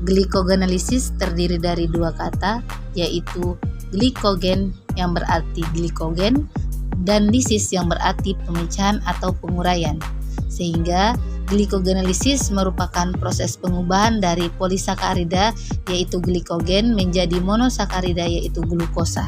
Glikogenolisis terdiri dari dua kata, yaitu glikogen yang berarti glikogen dan lisis yang berarti pemecahan atau penguraian. Sehingga glikogenolisis merupakan proses pengubahan dari polisakarida yaitu glikogen menjadi monosakarida yaitu glukosa.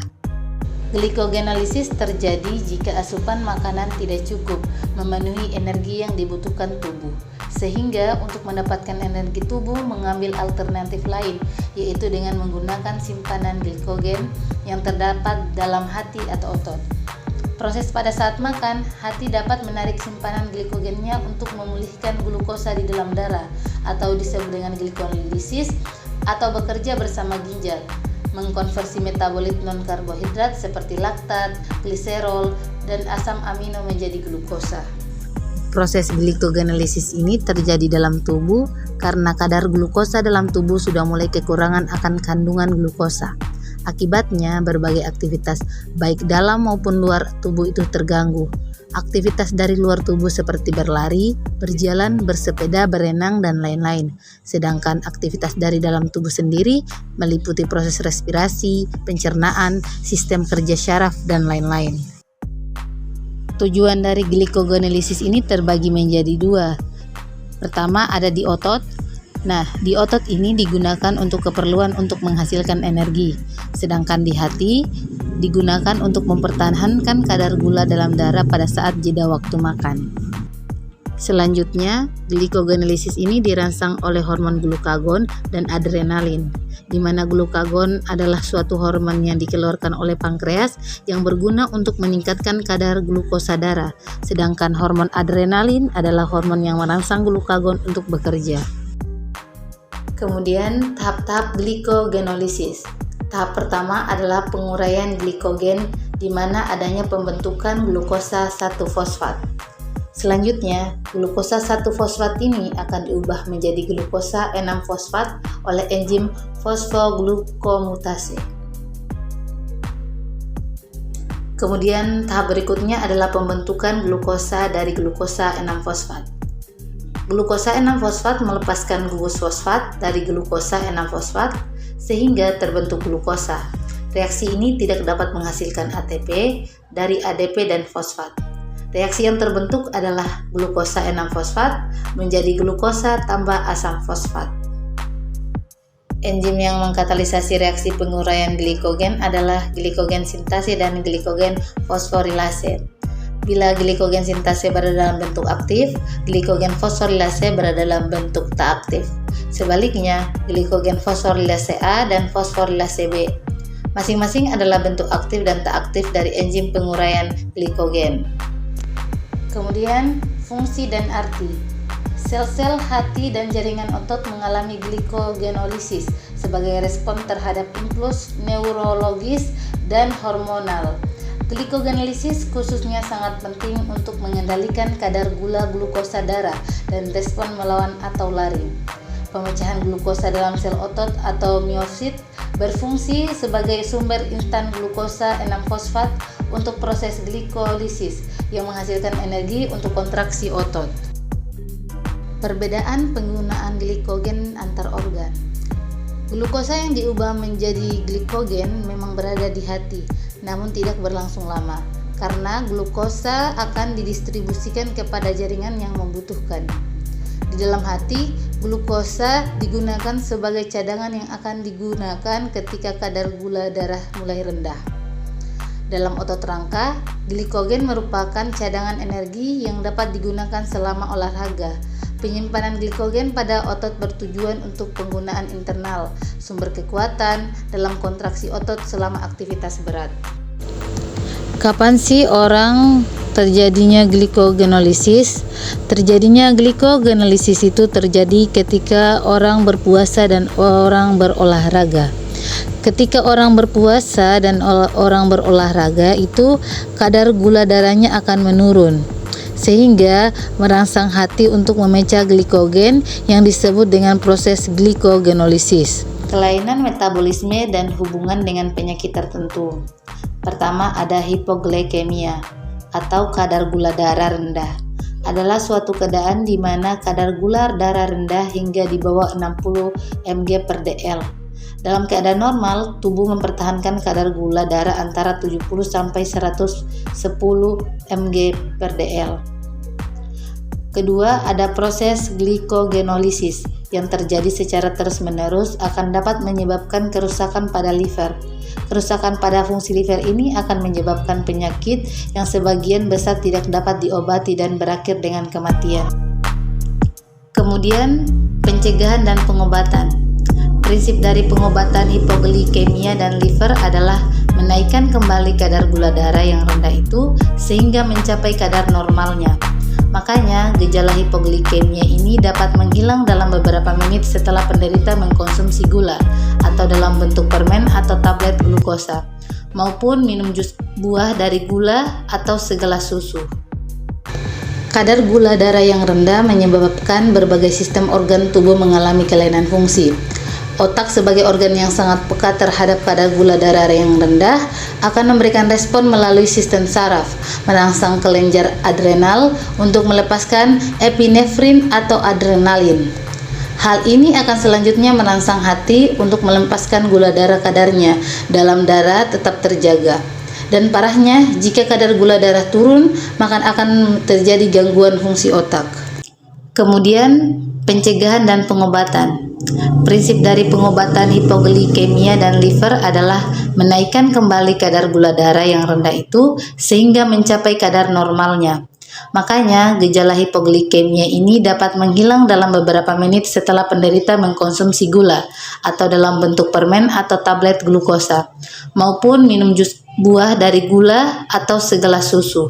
Glikogenolisis terjadi jika asupan makanan tidak cukup memenuhi energi yang dibutuhkan tubuh, sehingga untuk mendapatkan energi tubuh mengambil alternatif lain, yaitu dengan menggunakan simpanan glikogen yang terdapat dalam hati atau otot. Proses pada saat makan, hati dapat menarik simpanan glikogennya untuk memulihkan glukosa di dalam darah atau disebut dengan glikolisis, atau bekerja bersama ginjal mengkonversi metabolit non-karbohidrat seperti laktat, gliserol, dan asam amino menjadi glukosa. Proses glikogenolisis ini terjadi dalam tubuh karena kadar glukosa dalam tubuh sudah mulai kekurangan akan kandungan glukosa. Akibatnya, berbagai aktivitas baik dalam maupun luar tubuh itu terganggu. Aktivitas dari luar tubuh seperti berlari, berjalan, bersepeda, berenang, dan lain-lain. Sedangkan aktivitas dari dalam tubuh sendiri meliputi proses respirasi, pencernaan, sistem kerja syaraf, dan lain-lain. Tujuan dari glikogenolisis ini terbagi menjadi dua. Pertama ada di otot. Nah, di otot ini digunakan untuk keperluan untuk menghasilkan energi. Sedangkan di hati digunakan untuk mempertahankan kadar gula dalam darah pada saat jeda waktu makan. Selanjutnya, glikogenolisis ini dirangsang oleh hormon glukagon dan adrenalin, di mana glukagon adalah suatu hormon yang dikeluarkan oleh pankreas yang berguna untuk meningkatkan kadar glukosa darah, sedangkan hormon adrenalin adalah hormon yang merangsang glukagon untuk bekerja. Kemudian, tahap-tahap glikogenolisis. Tahap pertama adalah penguraian glikogen, di mana adanya pembentukan glukosa 1-fosfat. Selanjutnya, glukosa 1-fosfat ini akan diubah menjadi glukosa 6-fosfat oleh enzim fosfoglukomutase. Kemudian, tahap berikutnya adalah pembentukan glukosa dari glukosa 6-fosfat. Glukosa 6-fosfat melepaskan gugus fosfat dari glukosa 6-fosfat sehingga terbentuk glukosa. Reaksi ini tidak dapat menghasilkan ATP dari ADP dan fosfat. Reaksi yang terbentuk adalah glukosa 6-fosfat menjadi glukosa tambah asam fosfat. Enzim yang mengkatalisasi reaksi penguraian glikogen adalah glikogen sintase dan glikogen fosforilase. Bila glikogen sintase berada dalam bentuk aktif, glikogen fosforilase berada dalam bentuk tak aktif. Sebaliknya, glikogen fosforilase A dan fosforilase B masing-masing adalah bentuk aktif dan tak aktif dari enzim penguraian glikogen. Kemudian, fungsi dan arti. Sel-sel hati dan jaringan otot mengalami glikogenolisis sebagai respon terhadap impuls neurologis dan hormonal. Glikogenolisis khususnya sangat penting untuk mengendalikan kadar gula glukosa darah dan respon melawan atau lari. Pemecahan glukosa dalam sel otot atau miosit berfungsi sebagai sumber instan glukosa 6-fosfat untuk proses glikolisis yang menghasilkan energi untuk kontraksi otot. Perbedaan penggunaan glikogen antar organ. Glukosa yang diubah menjadi glikogen memang berada di hati, namun tidak berlangsung lama, karena glukosa akan didistribusikan kepada jaringan yang membutuhkan. Di dalam hati, glukosa digunakan sebagai cadangan yang akan digunakan ketika kadar gula darah mulai rendah. Dalam otot rangka, glikogen merupakan cadangan energi yang dapat digunakan selama olahraga. Penyimpanan glikogen pada otot bertujuan untuk penggunaan internal, sumber kekuatan dalam kontraksi otot selama aktivitas berat. Kapan sih orang terjadinya glikogenolisis? Terjadinya glikogenolisis itu terjadi ketika orang berpuasa dan orang berolahraga. Ketika orang berpuasa dan orang berolahraga itu kadar gula darahnya akan menurun, sehingga merangsang hati untuk memecah glikogen yang disebut dengan proses glikogenolisis. Kelainan metabolisme dan hubungan dengan penyakit tertentu. Pertama ada hipoglikemia atau kadar gula darah rendah. adalah suatu keadaan di mana kadar gula darah rendah hingga di bawah 60 mg per dl. Dalam keadaan normal, tubuh mempertahankan kadar gula darah antara 70 sampai 110 mg per dl. Kedua, ada proses glikogenolisis yang terjadi secara terus-menerus akan dapat menyebabkan kerusakan pada liver. Kerusakan pada fungsi liver ini akan menyebabkan penyakit yang sebagian besar tidak dapat diobati dan berakhir dengan kematian. Kemudian, pencegahan dan pengobatan. Prinsip dari pengobatan hipoglikemia dan liver adalah menaikkan kembali kadar gula darah yang rendah itu sehingga mencapai kadar normalnya. Makanya, gejala hipoglikemia ini dapat menghilang dalam beberapa menit setelah penderita mengkonsumsi gula, atau dalam bentuk permen atau tablet glukosa, maupun minum jus buah dari gula atau segelas susu. Kadar gula darah yang rendah menyebabkan berbagai sistem organ tubuh mengalami kelainan fungsi. Otak sebagai organ yang sangat peka terhadap kadar gula darah yang rendah akan memberikan respon melalui sistem saraf, merangsang kelenjar adrenal untuk melepaskan epinefrin atau adrenalin. Hal ini akan selanjutnya merangsang hati untuk melepaskan gula darah kadarnya dalam darah tetap terjaga. Dan parahnya, jika kadar gula darah turun, maka akan terjadi gangguan fungsi otak. Kemudian, pencegahan dan pengobatan. Prinsip dari pengobatan hipoglikemia dan liver adalah menaikkan kembali kadar gula darah yang rendah itu sehingga mencapai kadar normalnya. Makanya, gejala hipoglikemia ini dapat menghilang dalam beberapa menit setelah penderita mengkonsumsi gula, atau dalam bentuk permen atau tablet glukosa, maupun minum jus buah dari gula atau segelas susu.